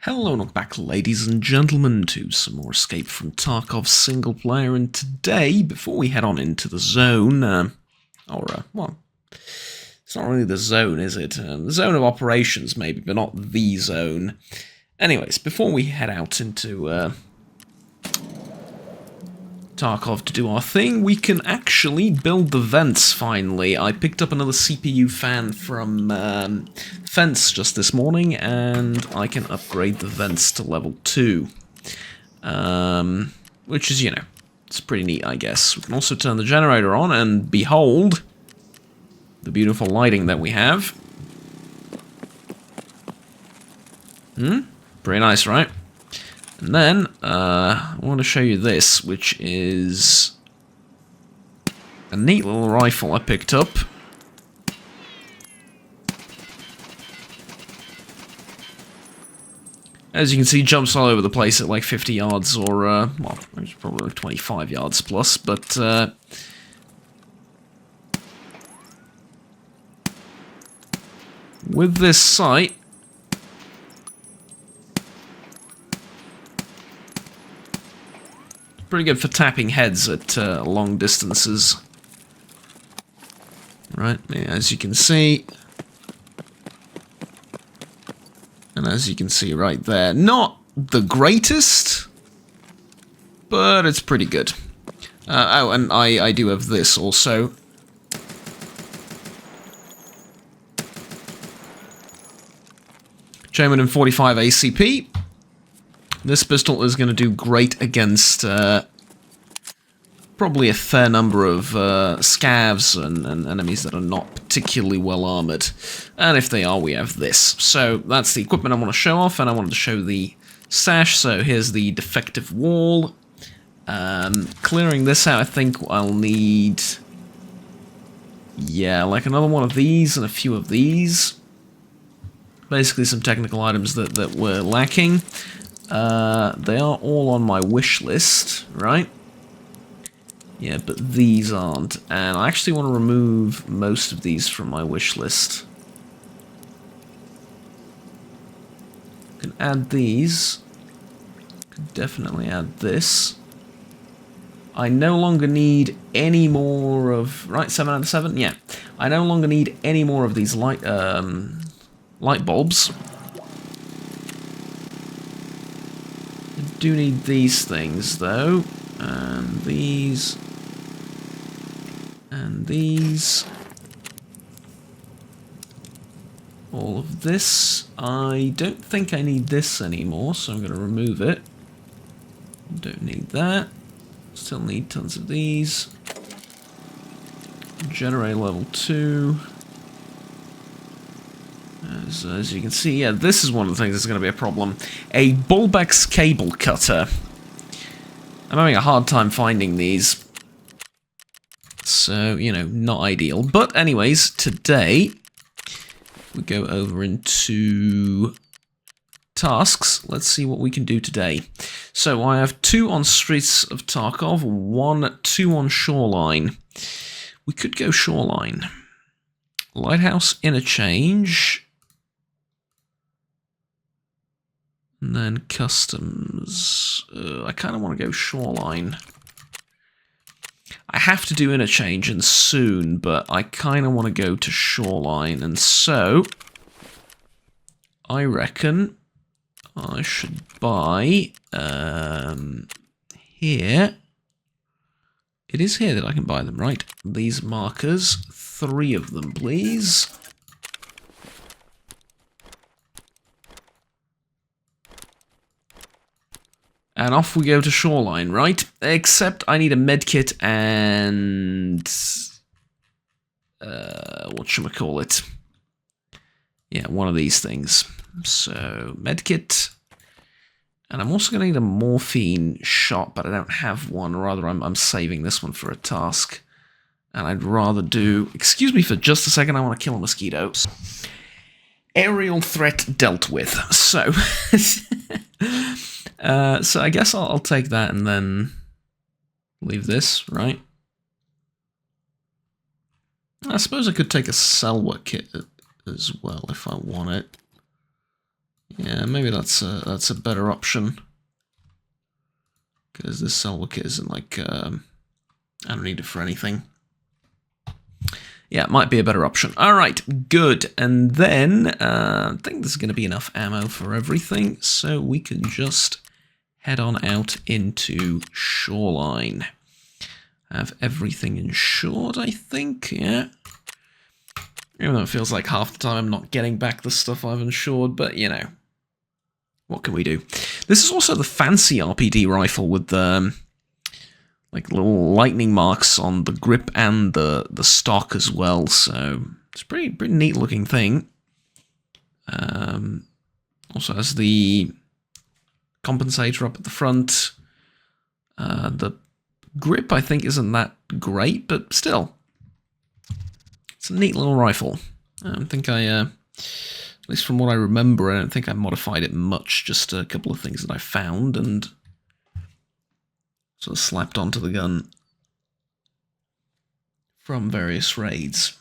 Hello and welcome back, ladies and gentlemen, to some more Escape from Tarkov single player. And today, before we head on into the zone, well, it's not really the zone, is it? The zone of operations, maybe, but not the zone. Anyways, before we head out into Tarkov to do our thing, we can actually build the vents, finally. I picked up another CPU fan from Fence just this morning, and I can upgrade the vents to level 2. Which is, it's pretty neat, I guess. We can also turn the generator on, and behold, the beautiful lighting that we have. Pretty nice, right? And then, I want to show you this, which is a neat little rifle I picked up. As you can see, jumps all over the place at like 50 yards, or, well, it's probably like 25 yards plus, but, with this sight, pretty good for tapping heads at long distances. Right, as you can see. And as you can see right there, not the greatest, but it's pretty good. Oh, and I do have this also. Chairman in 45 ACP. This pistol is going to do great against probably a fair number of scavs and enemies that are not particularly well armored. And if they are, we have this. So that's the equipment I want to show off, and I wanted to show the stash. So here's the defective wall. Clearing this out, I think I'll need, yeah, like another one of these and a few of these. Basically some technical items that were lacking. They are all on my wish list, right? Yeah, but these aren't. And I actually want to remove most of these from my wish list. Can add these. Can definitely add this. I no longer need any more of... Right, 7 out of 7? Yeah. I no longer need any more of these light bulbs. I do need these things, though. And these. And these. All of this. I don't think I need this anymore, so I'm going to remove it. Don't need that. Still need tons of these. Generate level 2. As you can see, yeah, this is one of the things that's going to be a problem. A Bulbex cable cutter. I'm having a hard time finding these. So, not ideal. But anyways, today, we go over into tasks. Let's see what we can do today. So I have 2 on Streets of Tarkov, 2 on Shoreline. We could go Shoreline. Lighthouse Interchange. And then Customs. I kind of want to go Shoreline. I have to do Interchange and soon, but I kind of want to go to Shoreline. And so, I reckon I should buy here. It is here that I can buy them, right? These markers, 3 of them, please. And off we go to Shoreline, right? Except I need a medkit and... whatchamacallit? Yeah, one of these things. So, medkit. And I'm also going to need a morphine shot, but I don't have one. Rather, I'm saving this one for a task. And I'd rather do... Excuse me for just a second, I want to kill a mosquito. Aerial threat dealt with. So... so I guess I'll take that and then leave this, right? I suppose I could take a Selwa kit as well if I want it. Yeah, maybe that's a better option. Because this Selva kit isn't like, I don't need it for anything. Yeah, it might be a better option. Alright, good. And then, I think there's going to be enough ammo for everything, so we can just head on out into Shoreline. Have everything insured, I think, yeah. Even though it feels like half the time I'm not getting back the stuff I've insured, but, you know. What can we do? This is also the fancy RPD rifle with the like little lightning marks on the grip and the stock as well, so it's a pretty neat looking thing. Also has the compensator up at the front. The grip I think isn't that great, but still, it's a neat little rifle. I don't think at least from what I remember, I don't think I modified it much, just a couple of things that I found and sort of slapped onto the gun from various raids.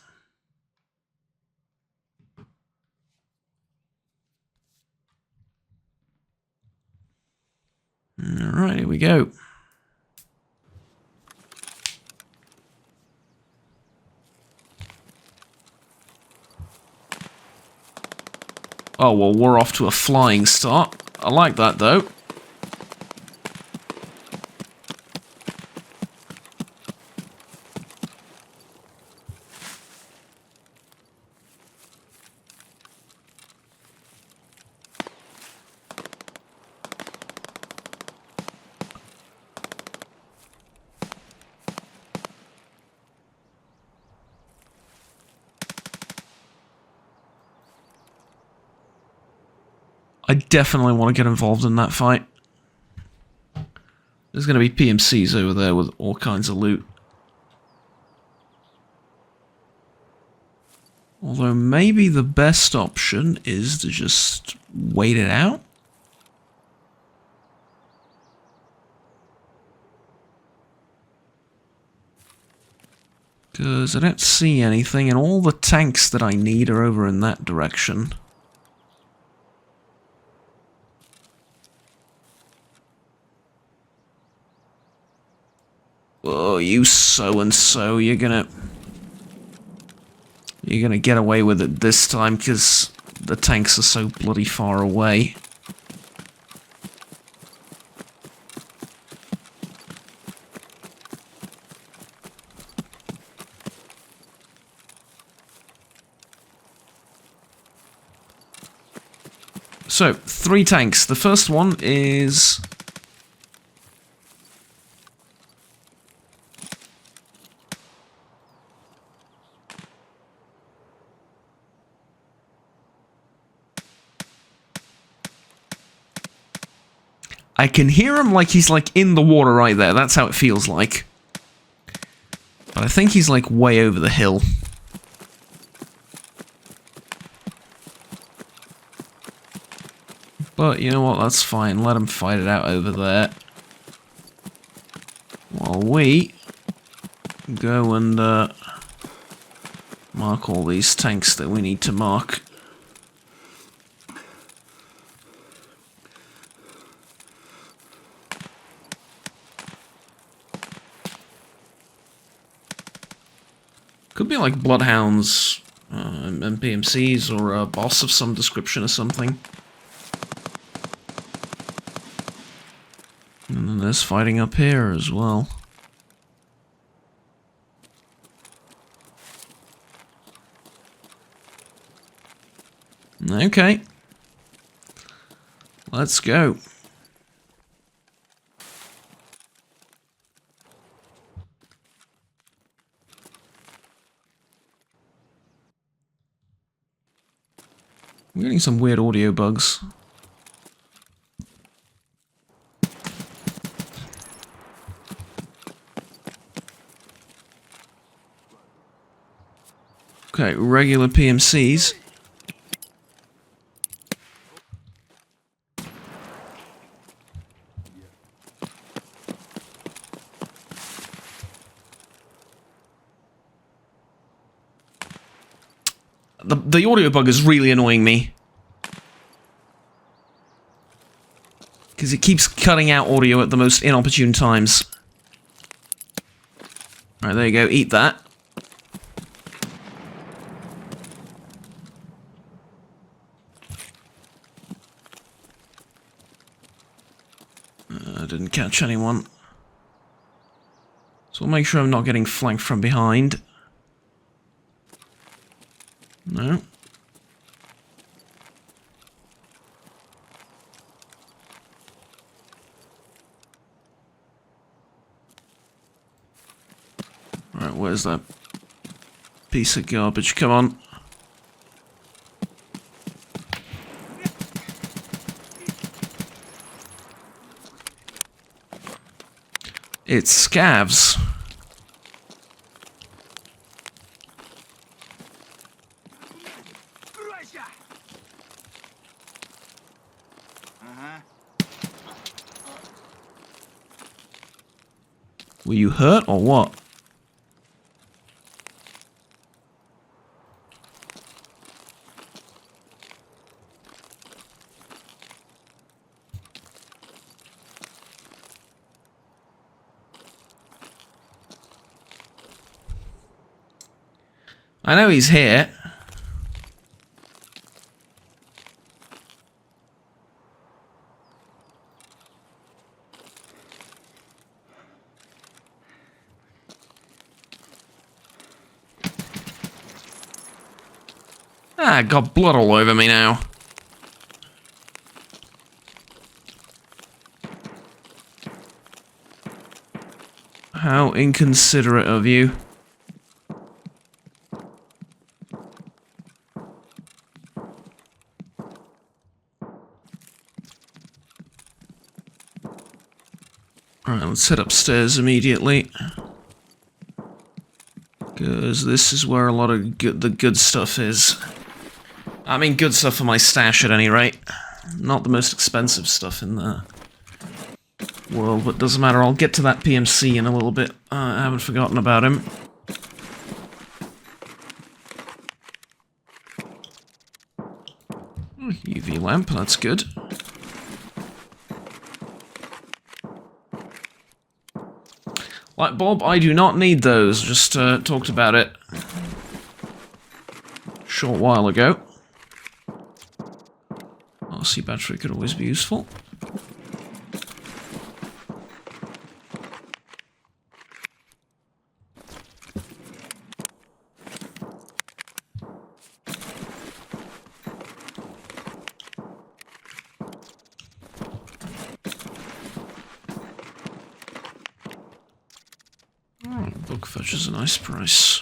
Alright, here we go. Oh, well, we're off to a flying start. I like that, though. I definitely want to get involved in that fight. There's going to be PMCs over there with all kinds of loot. Although maybe the best option is to just wait it out. Because I don't see anything, and all the tanks that I need are over in that direction. Oh, you so-and-so, you're gonna get away with it this time, because the tanks are so bloody far away. So, 3 tanks. The first one is... I can hear him like he's like in the water right there. That's how it feels like. But I think he's like way over the hill. But you know what, that's fine. Let him fight it out over there. While we go and mark all these tanks that we need to mark. Could be like bloodhounds and PMCs or a boss of some description or something. And then there's fighting up here as well. Okay. Let's go. I'm getting some weird audio bugs. Okay, regular PMCs. The audio bug is really annoying me. Because it keeps cutting out audio at the most inopportune times. Alright, there you go. Eat that. I didn't catch anyone. So I'll make sure I'm not getting flanked from behind. No. Alright, where's that piece of garbage? Come on. It's scavs. Were you hurt or what? I know he's here. Ah, got blood all over me now. How inconsiderate of you. Alright, let's head upstairs immediately. Because this is where a lot of the good stuff is. I mean, good stuff for my stash at any rate. Not the most expensive stuff in the world, but doesn't matter. I'll get to that PMC in a little bit. I haven't forgotten about him. UV lamp, that's good. Light bulb, I do not need those. Just talked about it a short while ago. RC battery could always be useful. Book fetches a nice price.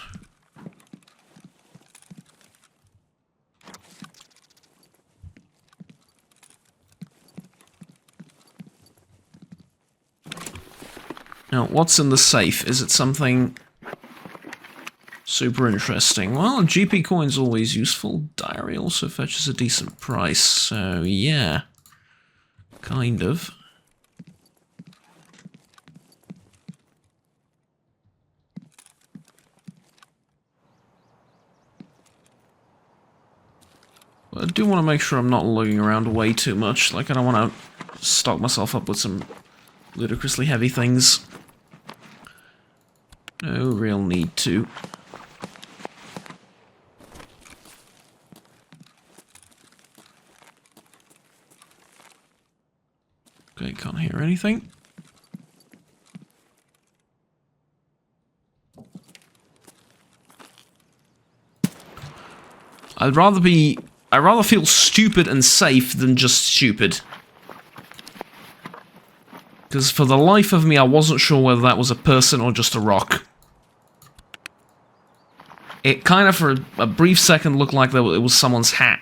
Now, what's in the safe? Is it something super interesting? Well, GP coin's always useful. Diary also fetches a decent price, so yeah. Kind of. But I do want to make sure I'm not lugging around way too much. Like, I don't want to stock myself up with some ludicrously heavy things. No real need to. Okay, can't hear anything. I'd rather feel stupid and safe than just stupid. Because for the life of me, I wasn't sure whether that was a person or just a rock. It kind of, for a brief second, looked like it was someone's hat.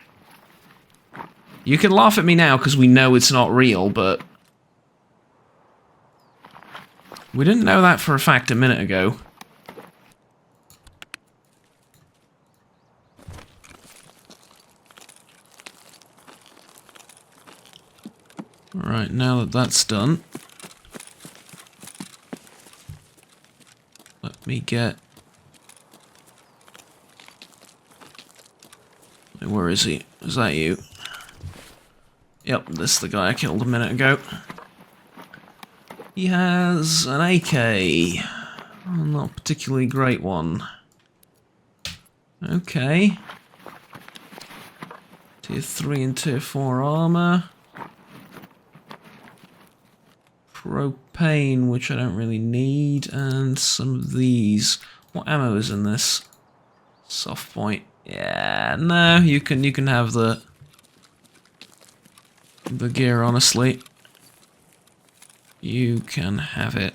You can laugh at me now because we know it's not real, but... we didn't know that for a fact a minute ago. Alright, now that that's done... let me get... where is he? Is that you? Yep, this is the guy I killed a minute ago. He has an AK. Not a particularly great one. Okay. Tier 3 and Tier 4 armor. Propane, which I don't really need, and some of these. What ammo is in this? Soft point. Yeah, no, you can have the gear, honestly. You can have it.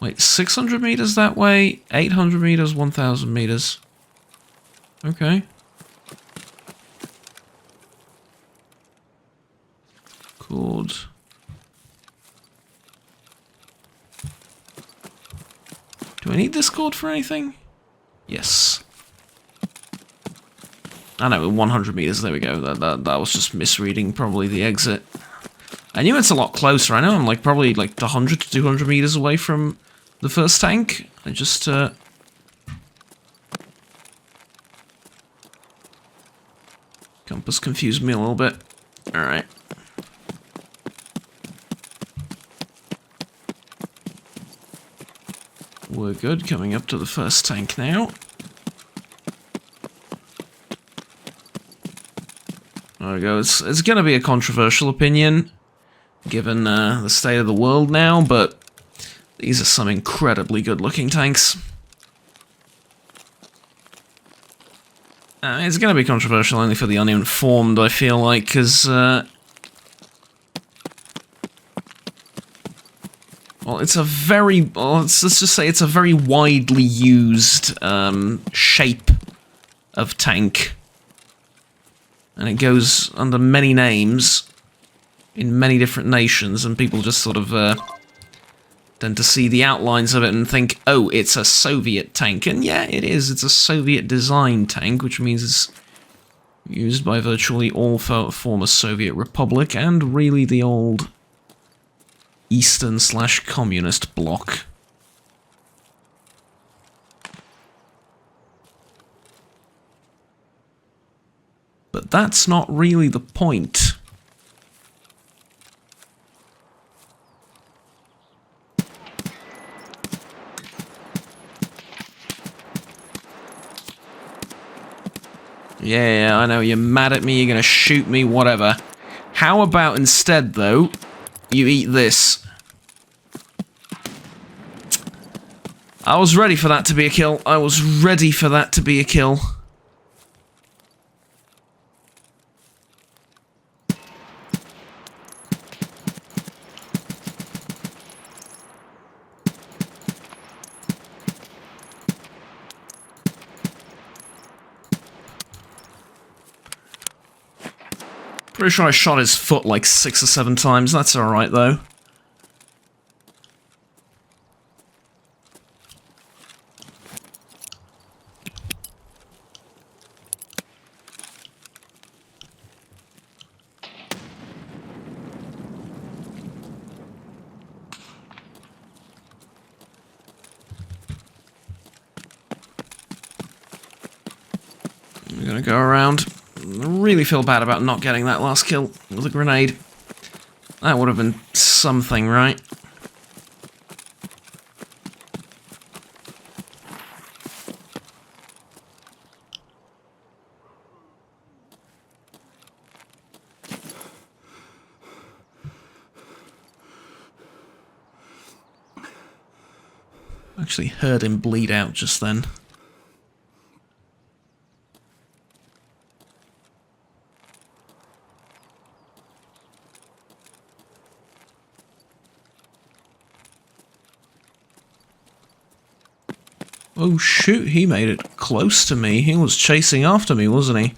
Wait, 600 meters that way, 800 meters, 1,000 meters. Okay. Cord. Do I need this cord for anything? Yes. I know, 100 meters, there we go. That was just misreading probably the exit. I knew it's a lot closer. I know I'm like probably like 100 to 200 meters away from the first tank. I just compass confused me a little bit. Alright. We're good, coming up to the first tank now. There we go, it's gonna be a controversial opinion, given the state of the world now, but these are some incredibly good-looking tanks. It's gonna be controversial only for the uninformed, I feel like, because, well, it's a very, well, let's just say it's a very widely used shape of tank. And it goes under many names in many different nations, and people just sort of tend to see the outlines of it and think, oh, it's a Soviet tank. And yeah, it is. It's a Soviet-designed tank, which means it's used by virtually all former Soviet Republic and really the old Eastern/Communist bloc. But that's not really the point. Yeah, I know, you're mad at me, you're gonna shoot me, whatever. How about instead, though, you eat this? I was ready for that to be a kill. I was ready for that to be a kill. Pretty sure I shot his foot like 6 or 7 times. That's alright, though. We're gonna go around. I really feel bad about not getting that last kill with a grenade. That would have been something, right? Actually heard him bleed out just then. Oh shoot, he made it close to me. He was chasing after me, wasn't he?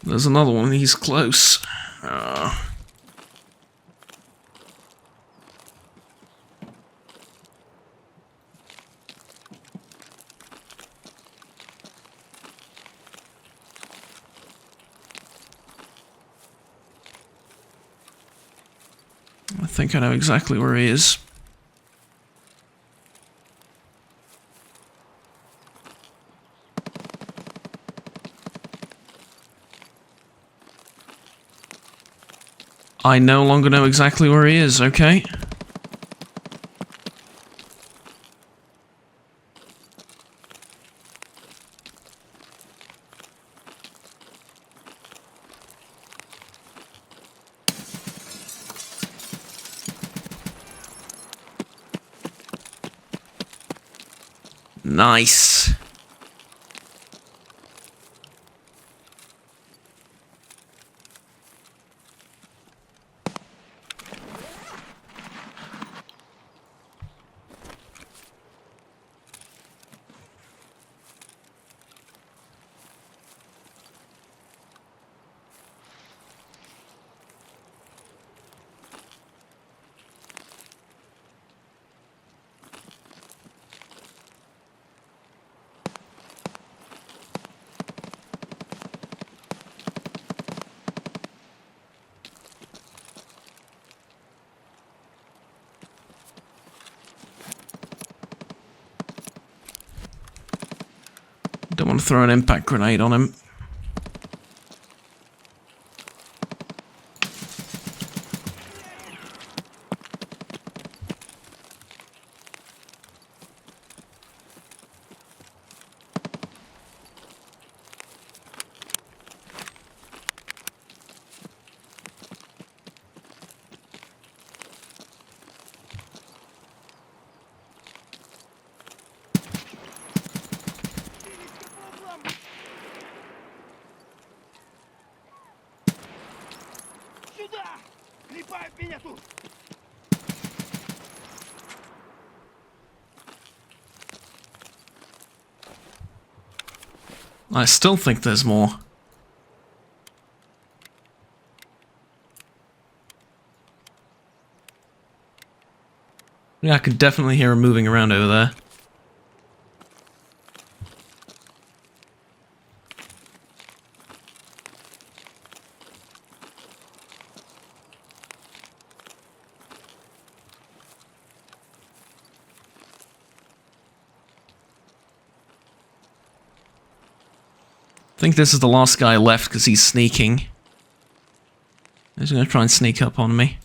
There's another one, he's close. think I know exactly where he is. I no longer know exactly where he is, okay? Nice. Don't want to throw an impact grenade on him. I still think there's more. Yeah, I can definitely hear him moving around over there. I think this is the last guy left because he's sneaking. He's going to try and sneak up on me.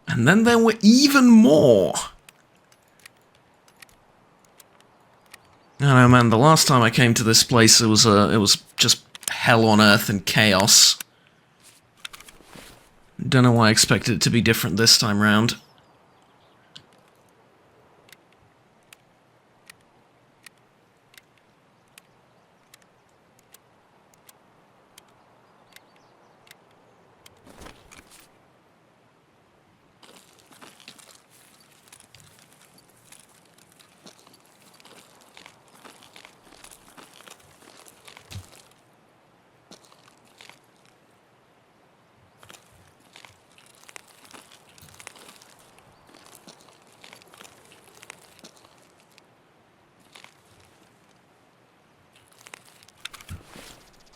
And then there were even more. I don't know, man, the last time I came to this place, it was just hell on earth and chaos. Don't know why I expected it to be different this time round.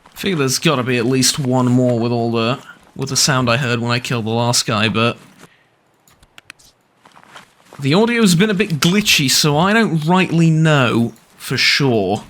I figure there's got to be at least one more with the sound I heard when I killed the last guy, but the audio's been a bit glitchy, so I don't rightly know for sure.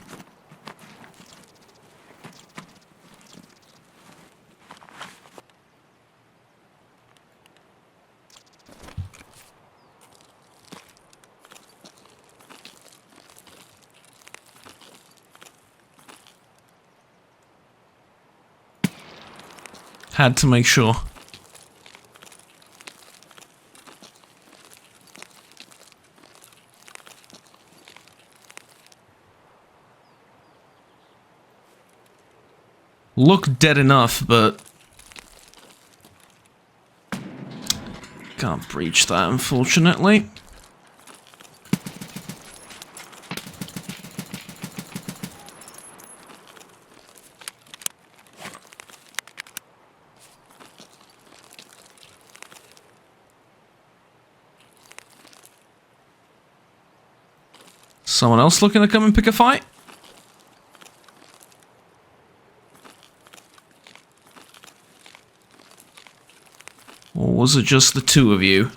Had to make sure. Look dead enough, but can't breach that, unfortunately. Someone else looking to come and pick a fight? Or was it just the two of you?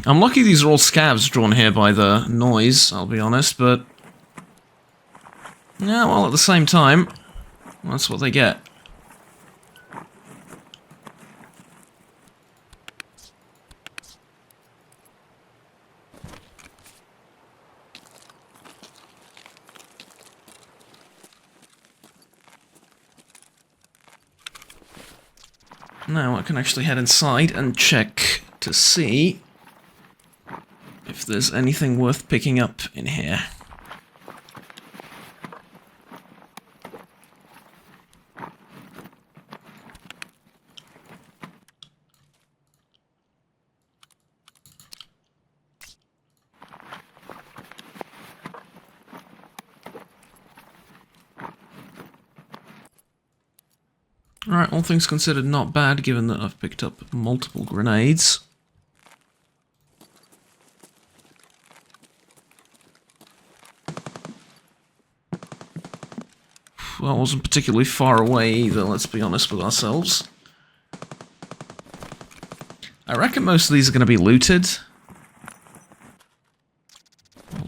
I'm lucky these are all scabs drawn here by the noise, I'll be honest, but... yeah, well, at the same time, that's what they get. Now I can actually head inside and check to see if there's anything worth picking up in here. Alright, all things considered not bad, given that I've picked up multiple grenades. Well, I wasn't particularly far away either, let's be honest with ourselves. I reckon most of these are going to be looted.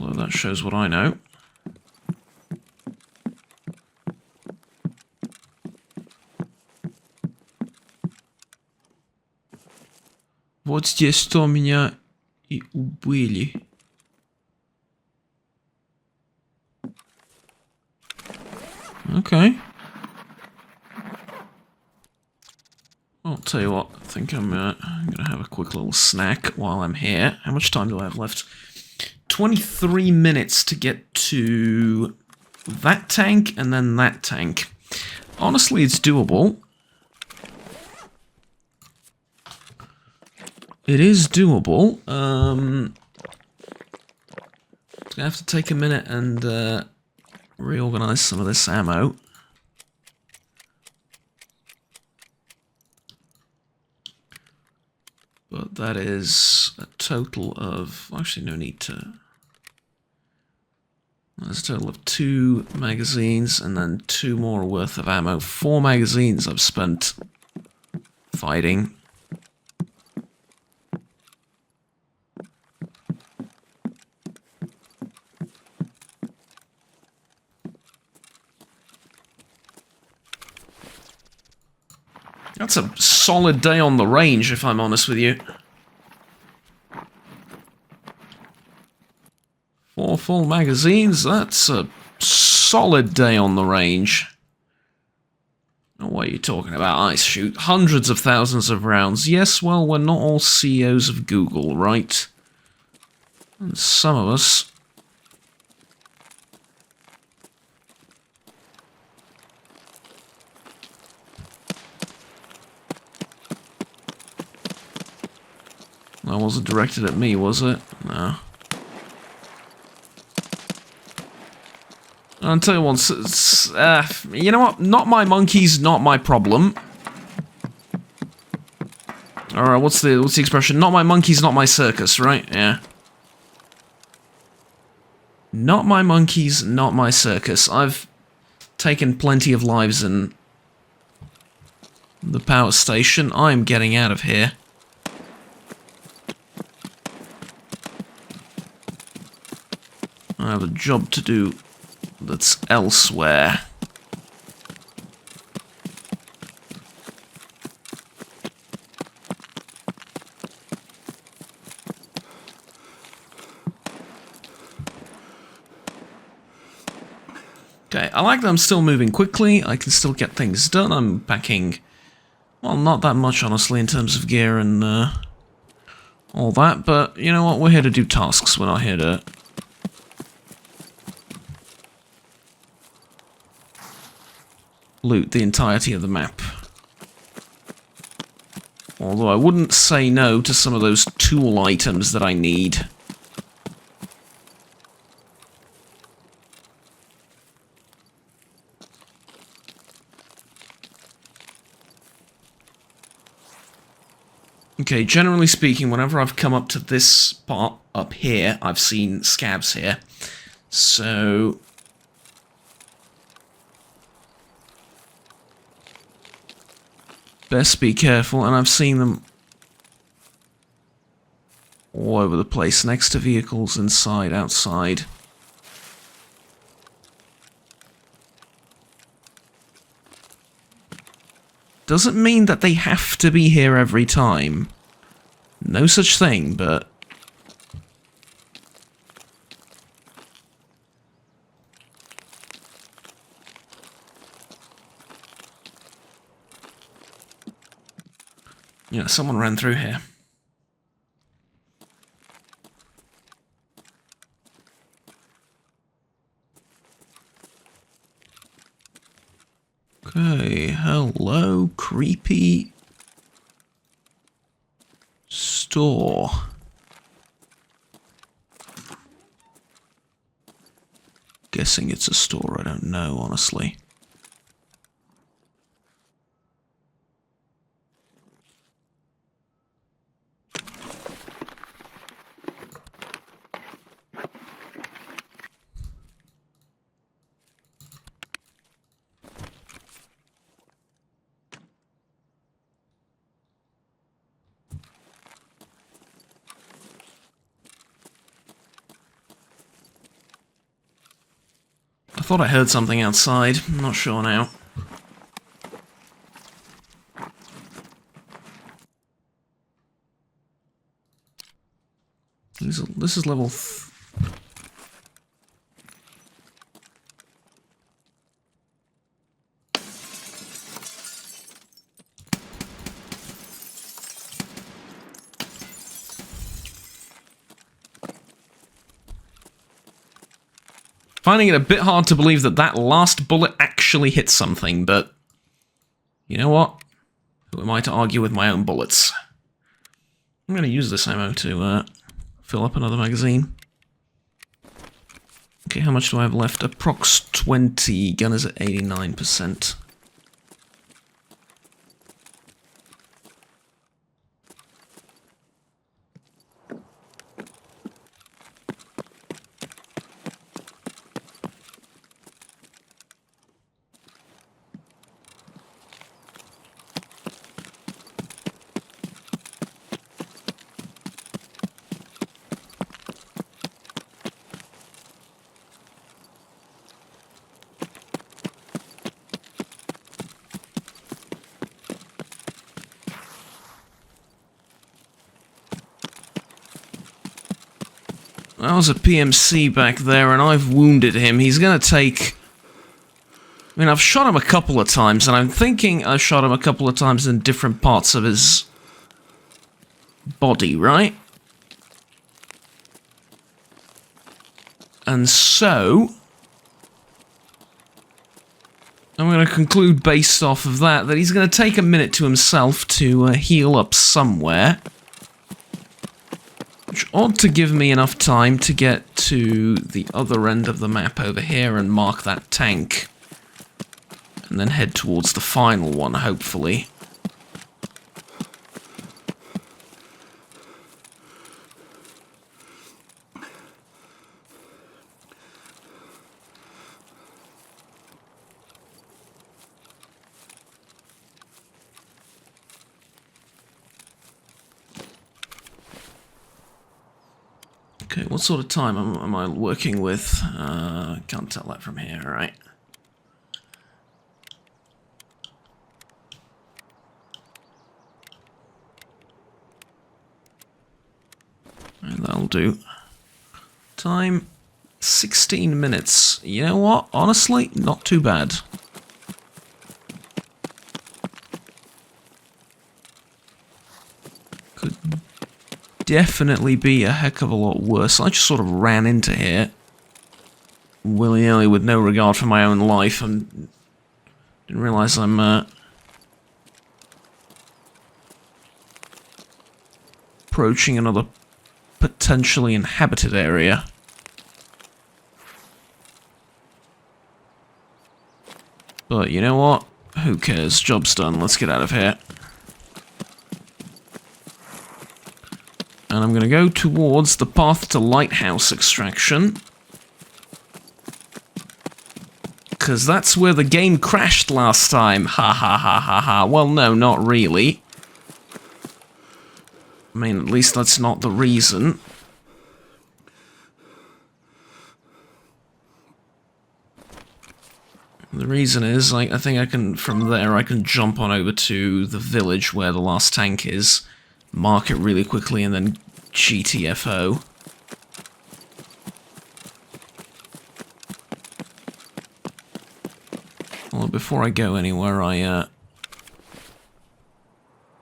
Although that shows what I know. Вот здесь что меня и убили. Okay. I'll tell you what, I think I'm gonna have a quick little snack while I'm here. How much time do I have left? 23 minutes to get to that tank and then that tank. Honestly, it's doable. It is doable. Gonna have to take a minute and reorganize some of this ammo. But that is a total of... actually, no need to... There's a total of 2 magazines and then 2 more worth of ammo. 4 magazines I've spent fighting. That's a solid day on the range, if I'm honest with you. 4 full magazines, that's a solid day on the range. What are you talking about? I shoot hundreds of thousands of rounds. Yes, well, we're not all CEOs of Google, right? And some of us... That wasn't directed at me, was it? No. I'll tell you what, you know what? Not my monkeys, not my problem. Alright, what's the expression? Not my monkeys, not my circus, right? Yeah. Not my monkeys, not my circus. I've taken plenty of lives in the power station. I'm getting out of here. I have a job to do that's elsewhere. Okay, I like that I'm still moving quickly. I can still get things done. I'm packing, well, not that much, honestly, in terms of gear and all that. But you know what? We're here to do tasks. We're not here to loot the entirety of the map. Although I wouldn't say no to some of those tool items that I need. Okay, generally speaking, whenever I've come up to this part up here, I've seen scabs here. So best be careful, and I've seen them all over the place, next to vehicles, inside, outside. Doesn't mean that they have to be here every time. No such thing, but... yeah, someone ran through here. Okay, hello, creepy store. Guessing it's a store, I don't know, honestly. I thought I heard something outside. I'm not sure now. This is level... Finding it a bit hard to believe that that last bullet actually hit something, but... you know what? Who am I to argue with my own bullets? I'm going to use this ammo to fill up another magazine. Okay, how much do I have left? Approx 20. Gun is at 89%. That was a PMC back there, and I've wounded him. He's gonna take... I mean, I've shot him a couple of times, and I'm thinking I've shot him a couple of times in different parts of his body, right? And so... I'm going to conclude based off of that he's going to take a minute to himself to heal up somewhere. Which ought to give me enough time to get to the other end of the map over here and mark that tank. And then head towards the final one, hopefully. Okay, what sort of time am I working with? Can't tell that from here, right? And that'll do. Time 16 minutes. You know what? Honestly, not too bad. Could definitely be a heck of a lot worse. I just sort of ran into here willy-nilly with no regard for my own life and didn't realize I'm approaching another potentially inhabited area. But you know what? Who cares? Job's done. Let's get out of here. And I'm going to go towards the path to lighthouse extraction. Because that's where the game crashed last time. Ha ha ha ha ha. Well, no, not really. I mean, at least that's not the reason. The reason is, I think I can, from there, I can jump on over to the village where the last tank is, mark it really quickly, and then GTFO. Well, before I go anywhere, yeah,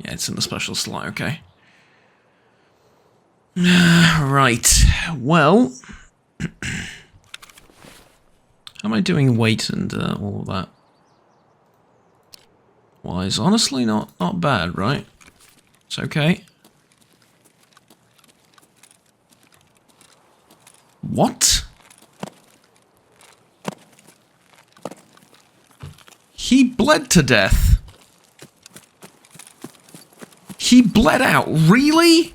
it's in the special slot, okay. Right, well... How am I doing weight and all of that? Wise, honestly, not bad, right? It's okay. What? He bled to death. He bled out, really?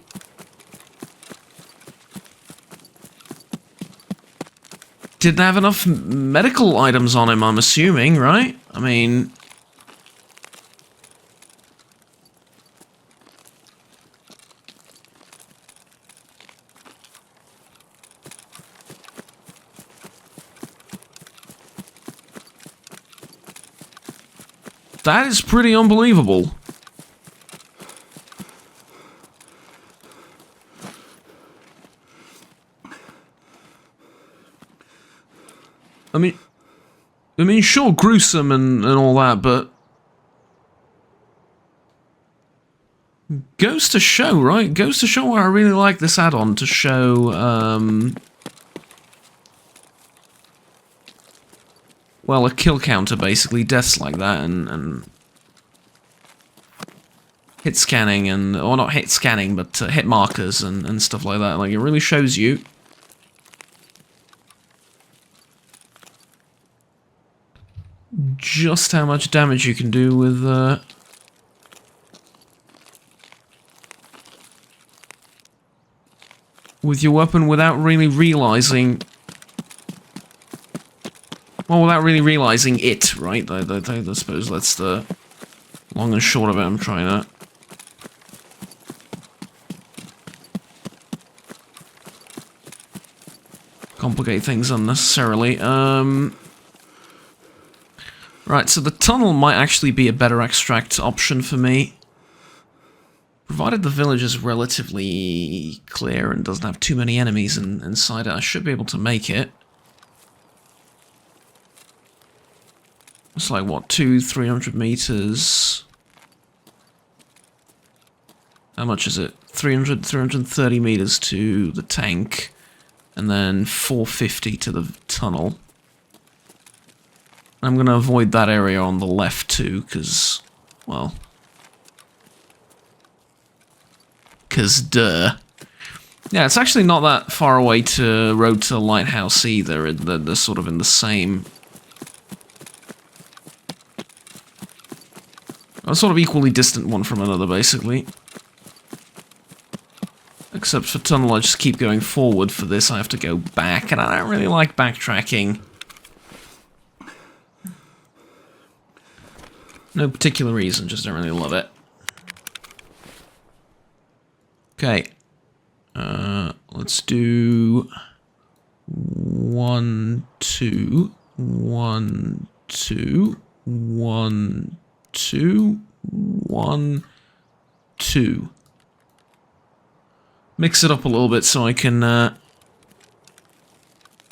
Didn't have enough medical items on him, I'm assuming, right? I mean... That is pretty unbelievable. I mean, sure, gruesome and all that, but... Goes to show, right? Goes to show why I really like this add-on, to show, well, a kill counter, basically, deaths like that, and hit scanning, and... Or not hit scanning, but hit markers and stuff like that. Like, it really shows you... just how much damage you can do with your weapon without really realizing... Well, without really realizing it, right? I suppose that's the long and short of it. I'm trying to... complicate things unnecessarily. Right, so the tunnel might actually be a better extract option for me. Provided the village is relatively clear and doesn't have too many enemies inside it, I should be able to make it. It's like, what, 300 meters? How much is it? 330 meters to the tank, and then 450 to the tunnel. I'm going to avoid that area on the left too, because, well... because, duh. Yeah, it's actually not that far away to Road to Lighthouse either. They're sort of in the same... a sort of equally distant one from another, basically. Except for tunnel, I just keep going forward. For this, I have to go back, and I don't really like backtracking. No particular reason, just don't really love it. Okay. Let's do 1, 2, 1, 2, 1, 2, 1, 2. Mix it up a little bit so I can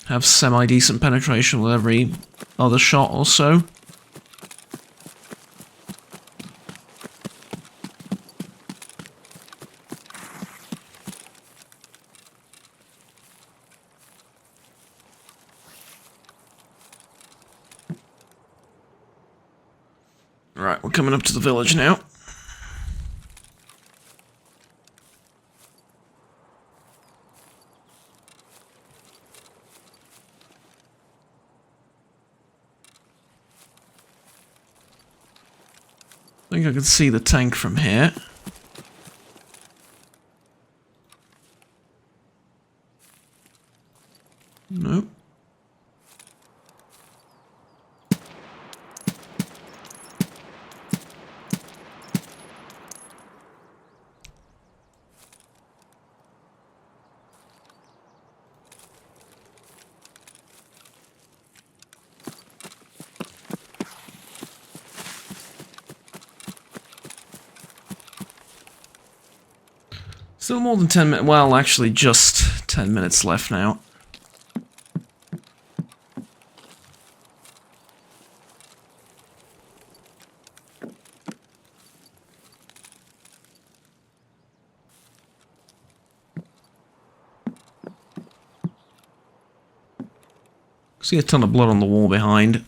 have semi-decent penetration with every other shot or so. Right, we're coming up to the village now. I think I can see the tank from here. Nope. Still more than 10 minutes. Well, actually, just 10 minutes left now. See a ton of blood on the wall behind.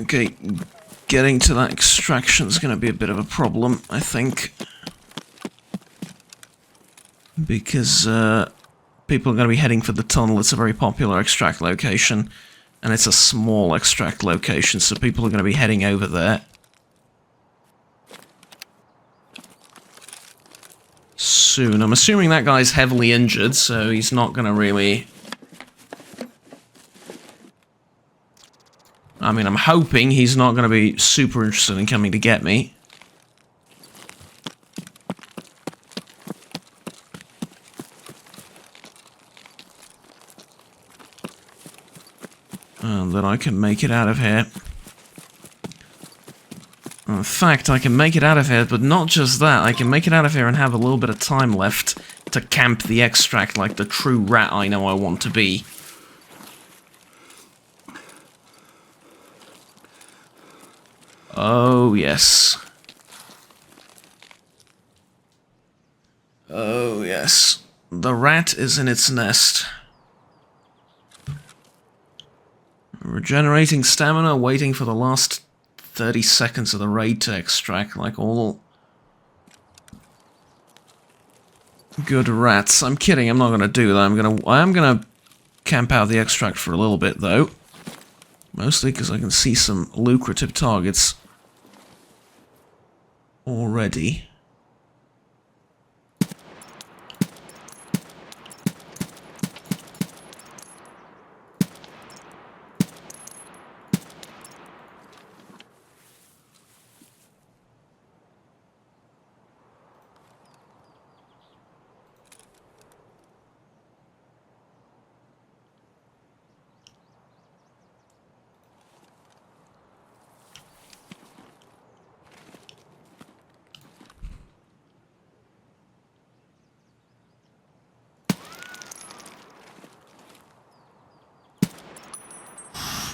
Okay, getting to that extraction is going to be a bit of a problem, I think. Because people are going to be heading for the tunnel. It's a very popular extract location. And it's a small extract location, so people are going to be heading over there. Soon. I'm assuming that guy's heavily injured, so he's not going to really... I mean, I'm hoping he's not going to be super interested in coming to get me. And then I can make it out of here. In fact, I can make it out of here, but not just that. I can make it out of here and have a little bit of time left to camp the extract like the true rat I know I want to be. Oh, yes. Oh, yes. The rat is in its nest. Regenerating stamina, waiting for the last 30 seconds of the raid to extract, like all good rats. I'm kidding, I'm not going to do that. I am gonna camp out the extract for a little bit, though. Mostly because I can see some lucrative targets already.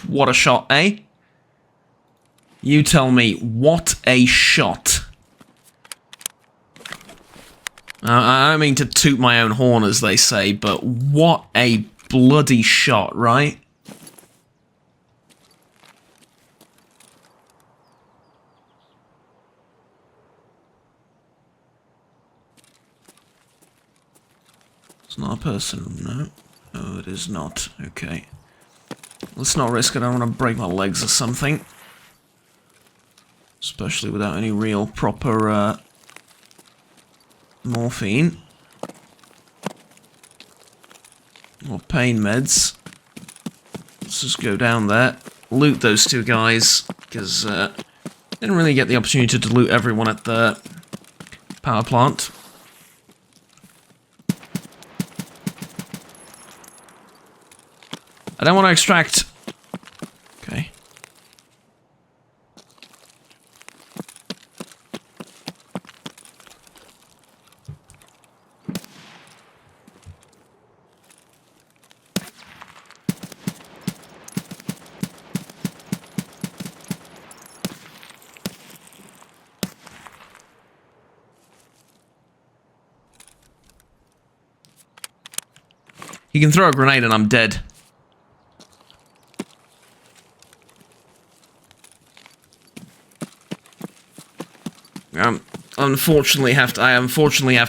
What a shot, eh? You tell me, what a shot. I don't mean to toot my own horn, as they say, but what a bloody shot, right? It's not a person, no. No, it is not. Okay. Let's not risk it. I don't want to break my legs or something. Especially without any real proper morphine. Or pain meds. Let's just go down there. Loot those two guys. because didn't really get the opportunity to loot everyone at the power plant. I don't want to extract. Okay. He can throw a grenade and I'm dead. I unfortunately have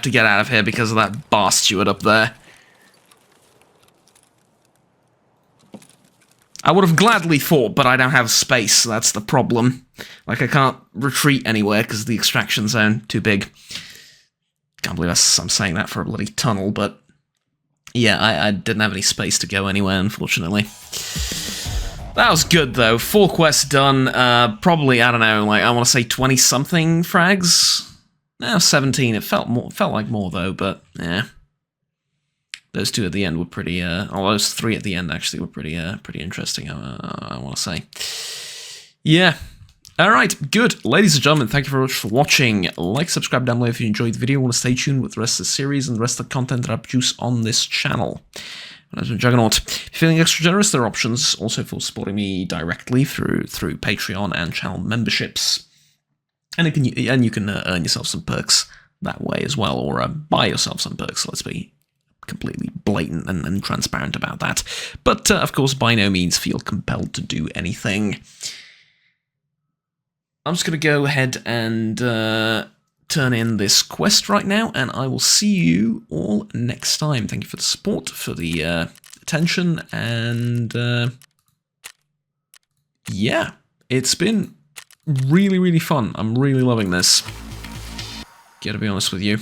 to get out of here because of that bar steward up there. I would have gladly fought, but I don't have space, so that's the problem. Like, I can't retreat anywhere because the extraction zone too big. Can't believe I'm saying that for a bloody tunnel, but yeah, I didn't have any space to go anywhere, unfortunately. That was good, though. 4 quests done. Probably, I don't know, like, I want to say 20-something frags? No, 17. It felt like more, though, but, yeah. Those 2 at the end were pretty, those 3 at the end, actually, were pretty interesting, I want to say. Yeah. Alright, good. Ladies and gentlemen, thank you very much for watching. Like, subscribe down below if you enjoyed the video. Want to stay tuned with the rest of the series and the rest of the content that I produce on this channel. As a Juggernaut. If you're feeling extra generous, there are options also for supporting me directly through Patreon and channel memberships. And you can earn yourself some perks that way as well, or buy yourself some perks. Let's be completely blatant and transparent about that. But, of course, by no means feel compelled to do anything. I'm just going to go ahead and turn in this quest right now, and I will see you all next time. Thank you for the support, for the attention, and yeah, it's been really, really fun. I'm really loving this. Gotta be honest with you.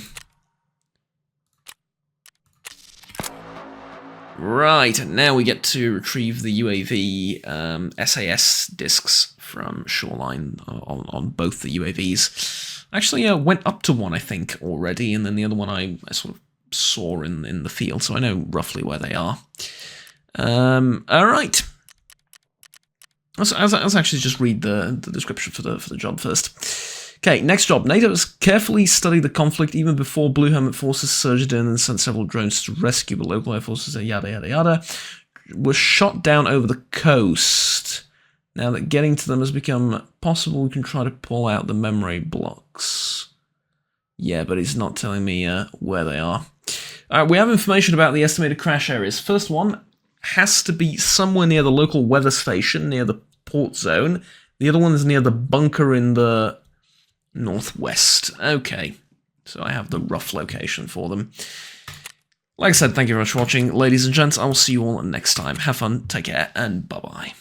Right, now we get to retrieve the UAV SAS discs from Shoreline on both the UAVs. Actually, went up to one, I think, already, and then the other one I sort of saw in the field, so I know roughly where they are. Alright. Let's actually just read the description for the job first. Okay, next job. NATO has carefully studied the conflict even before Blue Helmet forces surged in and sent several drones to rescue, but local air forces, yada yada yada, were shot down over the coast. Now that getting to them has become possible, we can try to pull out the memory blocks. Yeah, but it's not telling me where they are. Alright, we have information about the estimated crash areas. First one has to be somewhere near the local weather station, near the port zone. The other one is near the bunker in the northwest. Okay, so I have the rough location for them. Like I said, thank you very much for watching, ladies and gents. I will see you all next time. Have fun, take care, and bye-bye.